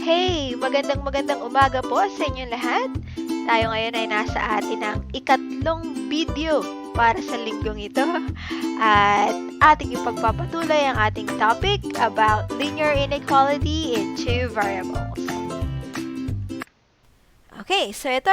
Hey! Magandang umaga po sa inyong lahat. Tayo ngayon ay nasa atin ang ikatlong video para sa linggong ito. At ating ipagpapatuloy ang ating topic about linear inequality in two variables. Okay, so ito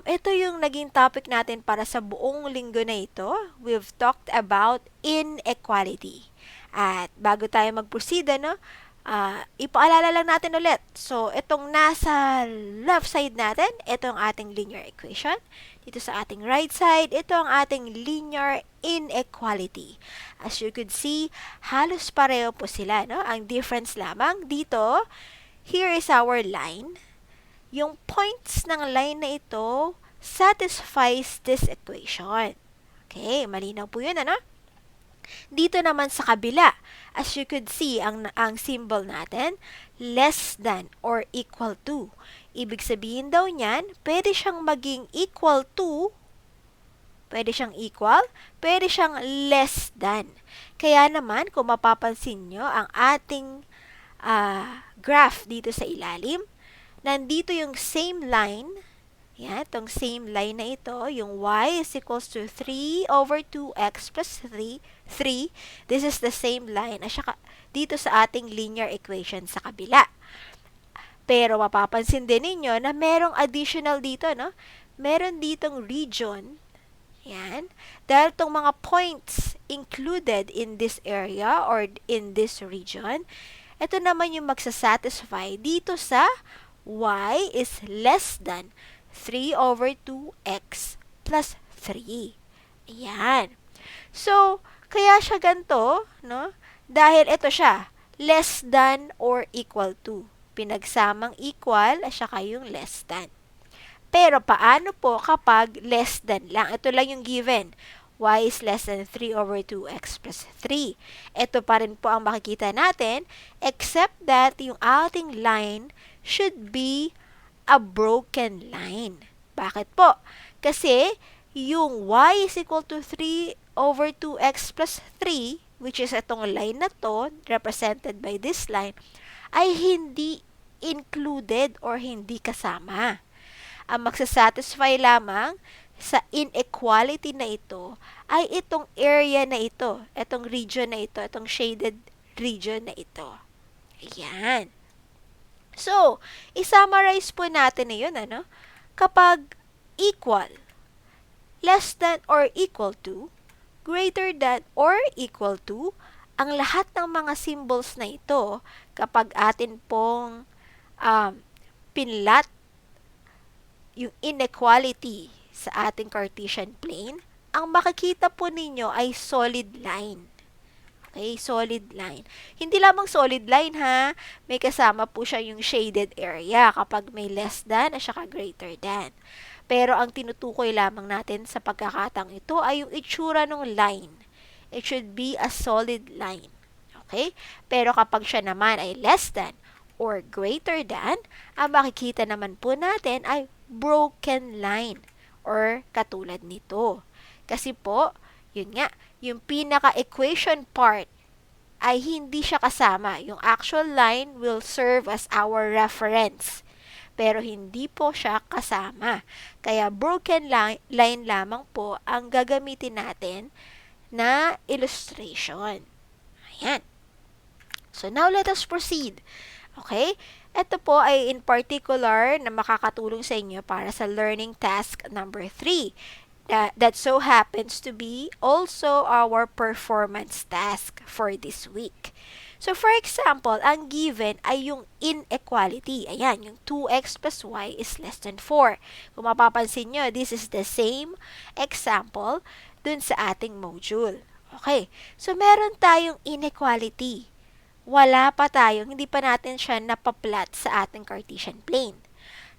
ito yung naging topic natin para sa buong linggo na ito. We've talked about inequality. At bago tayo mag-proceed, ipaalala lang natin ulit. So, itong nasa left side natin, ito ang ating linear equation. Dito sa ating right side, ito ang ating linear inequality. As you could see, halos pareho po sila, no? Ang difference lamang dito, here is our line. Yung points ng line na ito satisfies this equation. Okay, malinaw po yun, ano? Dito naman sa kabila, as you could see, ang symbol natin, less than or equal to. Ibig sabihin daw niyan, pwede siyang maging equal to, pwede siyang equal, pwede siyang less than. Kaya naman, kung mapapansin nyo, ang ating graph dito sa ilalim, nandito yung same line, yan, itong same line na ito, yung y is equals to 3 over 2x plus 3. This is the same line at saka dito sa ating linear equation sa kabila. Pero mapapansin din ninyo na merong additional dito, no? Meron ditong region, yan, dahil itong mga points included in this area or in this region, ito naman yung magsasatisfy dito sa y is less than 3 over 2x plus 3. Ayan. So, kaya siya ganito, no? Dahil ito siya, less than or equal to. Pinagsamang equal at saka yung less than. Pero paano po kapag less than lang? Ito lang yung given. Y is less than 3 over 2x plus 3. Ito pa rin po ang makikita natin, except that yung ating line should be a broken line. Bakit po? Kasi yung y is equal to 3 over 2x plus 3, which is itong line na to, represented by this line, ay hindi included or hindi kasama. Ang magsasatisfy lamang sa inequality na ito ay itong area na ito, itong region na ito, itong shaded region na ito. Ayan. So, i-summarize po natin na yun, Kapag equal, less than or equal to, greater than or equal to, ang lahat ng mga symbols na ito, kapag atin pong pinlat yung inequality sa ating Cartesian plane, ang makikita po ninyo ay solid line. Okay, solid line. Hindi lamang solid line ha, may kasama po siya yung shaded area kapag may less than at saka greater than. Pero ang tinutukoy lamang natin sa pagkakataong ito ay yung itsura ng line. It should be a solid line. Okay? Pero kapag siya naman ay less than or greater than, ang makikita naman po natin ay broken line or katulad nito. Kasi po, yun nga, yung pinaka-equation part ay hindi siya kasama. Yung actual line will serve as our reference. Pero hindi po siya kasama. Kaya broken line lamang po ang gagamitin natin na illustration. Ayan. So now let us proceed. Okay? Ito po ay in particular na makakatulong sa inyo para sa learning task number 3. That so happens to be also our performance task for this week. So, for example, ang given ay yung inequality. Ayan, yung 2x plus y is less than 4. Kung mapapansin nyo, this is the same example dun sa ating module. Okay, so meron tayong inequality. Wala pa tayong, hindi pa natin siya napaplat sa ating Cartesian plane.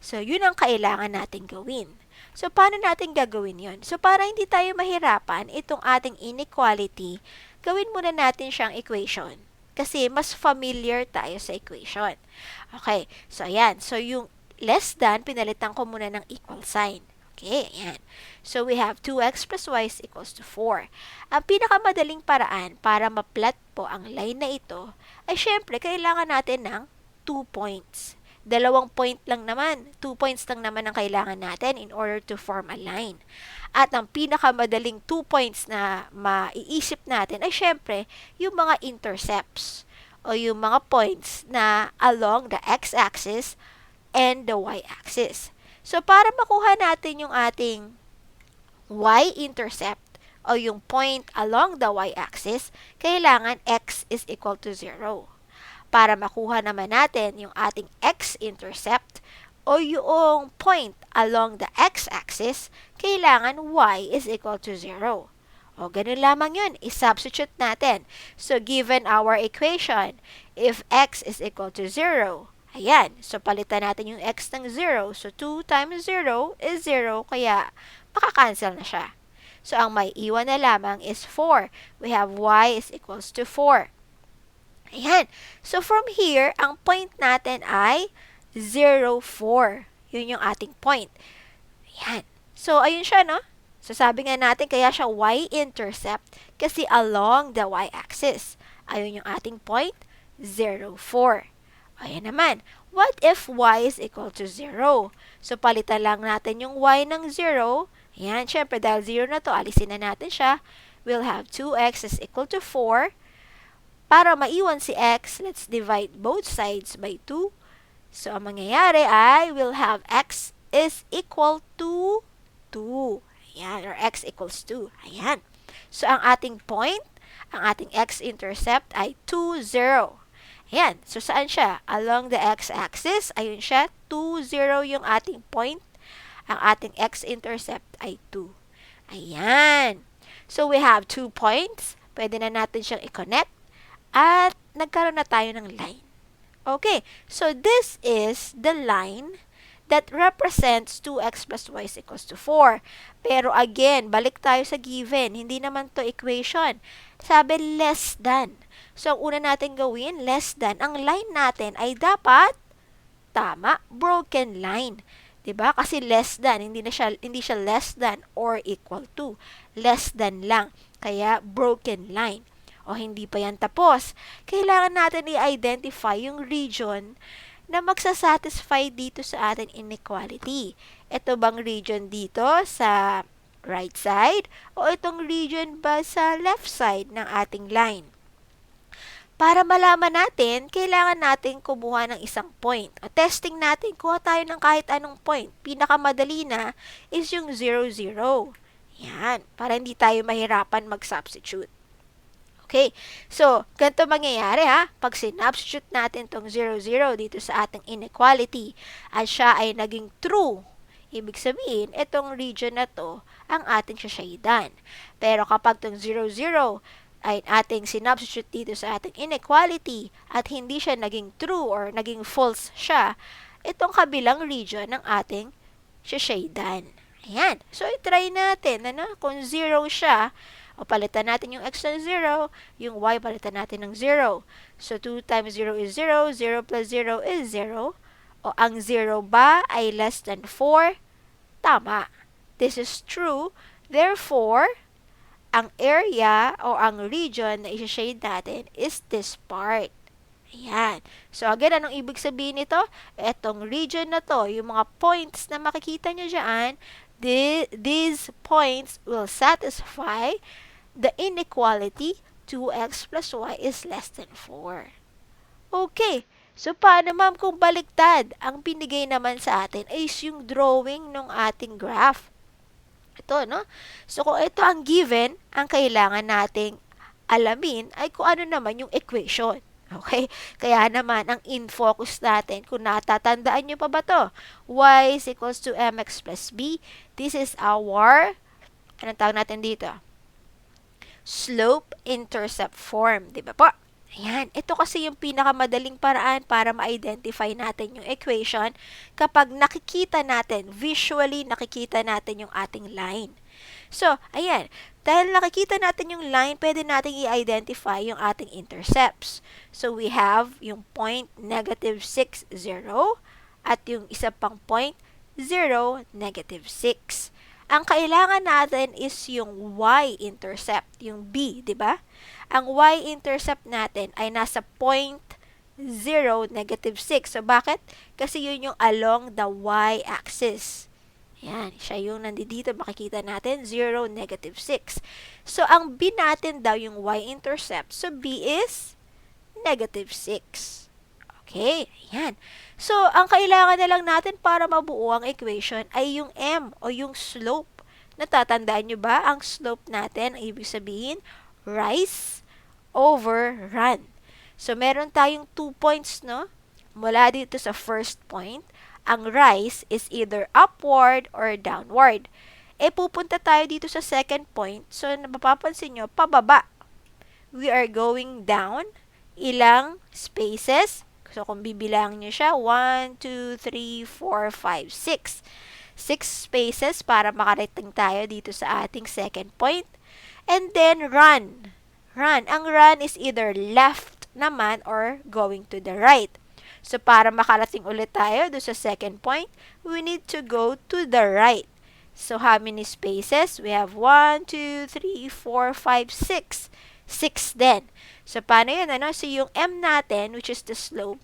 So, yun ang kailangan natin gawin. So, paano natin gagawin yon? So, para hindi tayo mahirapan, itong ating inequality, gawin muna natin siyang equation. Kasi, mas familiar tayo sa equation. Okay, so ayan. So, yung less than, pinalitan ko muna ng equal sign. Okay, ayan. So, we have 2x plus y is equals to 4. Ang pinakamadaling paraan para ma-plot po ang line na ito, ay syempre, kailangan natin ng 2 points. 2 point lang naman, 2 points lang naman ang kailangan natin in order to form a line. At ang pinakamadaling 2 points na maiisip natin ay syempre yung mga intercepts o yung mga points na along the x-axis and the y-axis. So, para makuha natin yung ating y-intercept o yung point along the y-axis, kailangan x is equal to 0. Para makuha naman natin yung ating x-intercept o yung point along the x-axis, kailangan y is equal to 0. O, ganun lamang yun. I-substitute natin. So, given our equation, if x is equal to 0, ayan. So, palitan natin yung x ng 0. So, 2 times 0 is 0, kaya makakancel na siya. So, ang may iwan na lamang is 4. We have y is equals to 4. Ayan. So, from here, ang point natin ay 0, 4. Yun yung ating point. Ayan. So, ayun siya, no? So, sabi nga natin, kaya siya y-intercept kasi along the y-axis. Ayun yung ating point, 0, 4. Ayan naman. What if y is equal to 0? So, palitan lang natin yung y ng 0. Ayan, syempre, dahil 0 na to, alisin na natin siya. We'll have 2x is equal to 4. Para maiwan si x, let's divide both sides by 2. So, ang mangyayari ay we'll have x is equal to 2. Ayan, or x equals 2. Ayan. So, ang ating point, ang ating x-intercept ay 2, 0. Ayan. So, saan siya? Along the x-axis, ayun siya, 2, 0 yung ating point. Ang ating x-intercept ay 2. Ayan. So, we have 2 points. Pwede na natin siyang i-connect. At nagkaroon na tayo ng line. Okay, so this is the line that represents 2x plus y is equals to 4. Pero again, balik tayo sa given. Hindi naman to equation. Sabi less than. So, ang una natin gawin, less than. Ang line natin ay dapat, tama, broken line. 'Di ba? Kasi less than, hindi siya less than or equal to. Less than lang. Kaya, broken line. O hindi pa yan tapos. Kailangan natin i-identify yung region na magsasatisfy dito sa ating inequality. Ito bang region dito sa right side o itong region ba sa left side ng ating line? Para malaman natin, kailangan natin kumuha ng isang point. Testing natin, kuha tayo ng kahit anong point. Pinakamadali na is yung 0, 0. Yan, para hindi tayo mahirapan mag-substitute. Okay, so, ganito mangyayari ha, pag sinubstitute natin tong 0, 0 dito sa ating inequality, at siya ay naging true, ibig sabihin, itong region na to, ang ating sasaydan. Pero kapag tong 0, 0 ay ating sinubstitute dito sa ating inequality, at hindi siya naging true or naging false siya, itong kabilang region ng ating sasaydan. Ayan, so i-try natin, ano, kung 0 siya, o palitan natin yung x ng 0, yung y palitan natin ng 0. So, 2 times 0 is 0, 0 plus 0 is 0. O, ang 0 ba ay less than 4? Tama. This is true. Therefore, ang area o ang region na isa-shade natin is this part. Ayan. So, again, anong ibig sabihin nito? Etong region na to, yung mga points na makikita nyo dyan, these points will satisfy the inequality 2x plus y is less than 4. Okay. So, paano ma'am kung baliktad? Ang binigay naman sa atin is yung drawing ng ating graph. Ito, no? So, kung ito ang given, ang kailangan nating alamin ay kung ano naman yung equation. Okay? Kaya naman, ang in-focus natin, kung natatandaan nyo pa ba to? Y is equals to mx plus b. This is our, anong tawag natin dito? Slope-intercept form. Diba po? Ayan. Ito kasi yung pinakamadaling paraan para ma-identify natin yung equation kapag nakikita natin, visually nakikita natin yung ating line. So, ayan. Dahil nakikita natin yung line, pwede natin i-identify yung ating intercepts. So, we have yung point negative 6, 0 at yung isa pang point 0, negative 6. Ang kailangan natin is yung y-intercept, yung b, di ba? Ang y-intercept natin ay nasa point 0, negative 6. So, bakit? Kasi yun yung along the y-axis. Yan, siya yung nandito, makikita natin, 0, negative 6. So, ang B natin daw yung y-intercept. So, B is negative 6. Okay, yan. So, ang kailangan na lang natin para mabuo ang equation ay yung M o yung slope. Natatandaan nyo ba? Ang slope natin, ang ibig sabihin, rise over run. So, meron tayong 2 points, no? Mula dito sa first point, ang rise is either upward or downward. Pupunta tayo dito sa second point. So, mapapansin nyo, pababa. We are going down. Ilang spaces? So, kung bibilang nyo siya, 1, 2, 3, 4, 5, 6. 6 spaces para makarating tayo dito sa ating second point. And then, run. Run. Ang run is either left naman or going to the right. So, para makarating ulit tayo doon sa second point, we need to go to the right. So, how many spaces? We have 1, 2, 3, 4, 5, 6. 6 din. So, paano yun? Ano? So, yung M natin, which is the slope,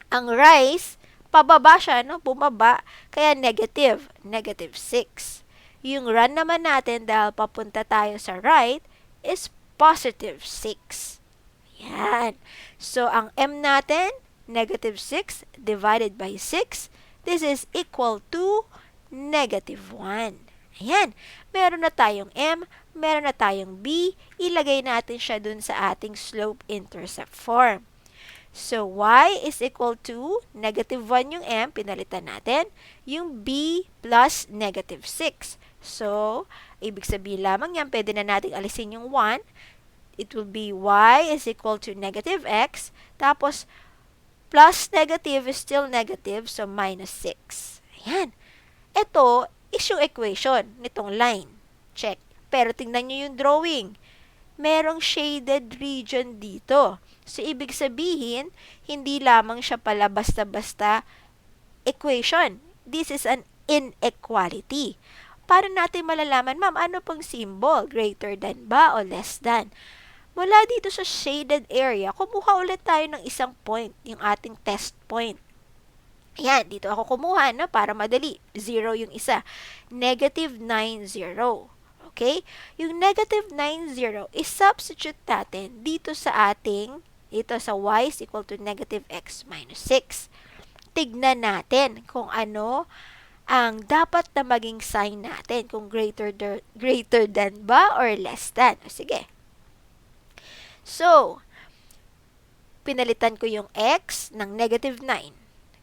ang rise, pababa siya, no? Bumaba, kaya negative. Negative 6. Yung run naman natin, dahil papunta tayo sa right, is positive 6. Yan. So, ang M natin, negative 6 divided by 6, this is equal to negative 1. Ayan. Meron na tayong M, meron na tayong B, ilagay natin siya dun sa ating slope-intercept form. So, y is equal to negative 1 yung M, pinalitan natin, yung B plus negative 6. So, ibig sabihin lamang yan, pwede na natin alisin yung 1. It will be y is equal to negative x, tapos plus negative is still negative, so minus 6. Ayan. Ito is yung equation nitong line. Check. Pero tingnan nyo yung drawing. Merong shaded region dito. So, ibig sabihin, hindi lamang siya pala basta-basta equation. This is an inequality. Para natin malalaman, ma'am, ano pang symbol? Greater than ba o less than? Mula dito sa shaded area, kumuha ulit tayo ng isang point, yung ating test point. Ayan, dito ako kumuha, no, para madali. 0 yung isa. Negative 9, 0. Okay? Yung negative 9, 0 is substitute natin dito sa ating, ito sa y is equal to negative x minus 6. Tignan natin kung ano ang dapat na maging sign natin, kung greater than ba or less than. O, sige. So, pinalitan ko yung x ng negative 9.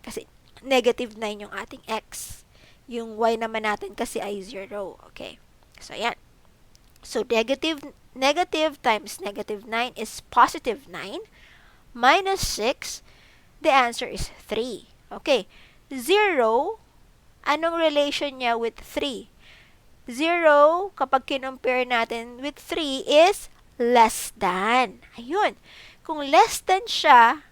Kasi negative 9 yung ating x. Yung y naman natin kasi ay 0. Okay. So, ayan. So, negative times negative 9 is positive 9 minus 6. The answer is 3. Okay. 0, anong relation niya with 3? 0, kapag kinumpare natin with 3 is less than. Ayun. Kung less than siya,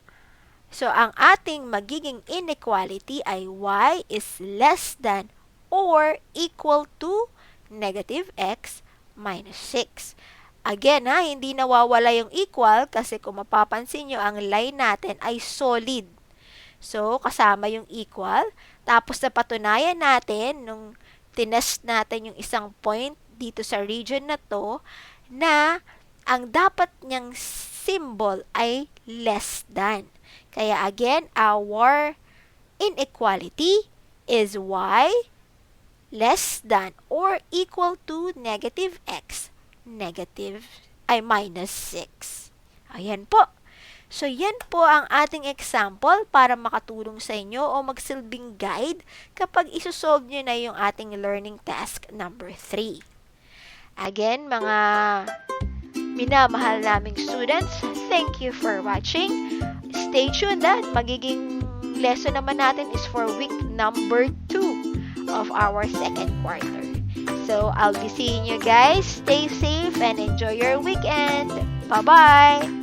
so ang ating magiging inequality ay y is less than or equal to negative x minus 6. Again, hindi nawawala yung equal kasi kung mapapansin nyo, ang line natin ay solid. So, kasama yung equal. Tapos, napatunayan natin, nung tinest natin yung isang point dito sa region na to, na ang dapat niyang symbol ay less than. Kaya again, our inequality is y less than or equal to negative x minus 6. Ayan po. So, yan po ang ating example para makatulong sa inyo o magsilbing guide kapag isosolve nyo na yung ating learning task number 3. Again, mga minamahal naming students, thank you for watching. Stay tuned at magiging lesson naman natin is for week number 2 of our second quarter. So, I'll be seeing you guys. Stay safe and enjoy your weekend. Bye-bye!